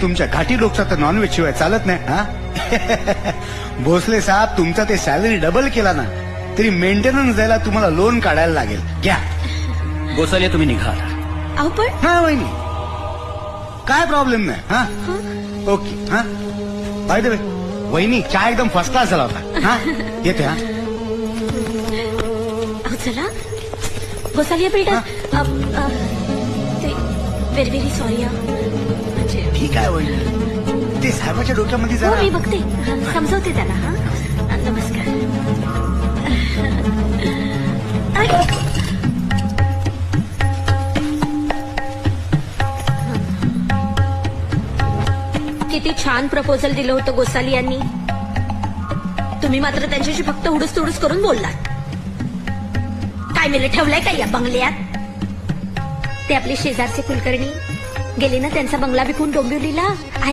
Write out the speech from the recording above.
तुमच्या घाटी लोकचा तर नॉनव्हेज शिवाय चालत नाही हा. भोसले साहेब, तुमचा ते सॅलरी डबल केला ना तरी मेंटेनन्स द्यायला तुम्हाला लोन काढायला लागेल. घ्या. गोसाले तुम्ही निघा. अहो पण हा वहिनी, काय प्रॉब्लेम नाही हा. ओके हा. बाय द वे वहिनी, चहा एकदम फर्स्ट क्लास झाला होता हा. येते हा. अहो चला गोसाली बेटा. Very very sorry. म्हणजे ठीक आहे वहिनी, ते साहेबाच्या डोक्यामध्ये हो मी जरा बघते. समजवते त्याला. हा नमस्कार. अरे, किती छान प्रपोजल दिलं होतं गोसाली यांनी. तुम्ही मात्र त्यांच्याशी फक्त उडूस तुडूस करून बोललात. काय मेले ठेवलंय का या बंगल्यात? ते आपले शेजारचे कुलकर्णी गेले ना, त्यांचा बंगला विकून डोंबिवलीला.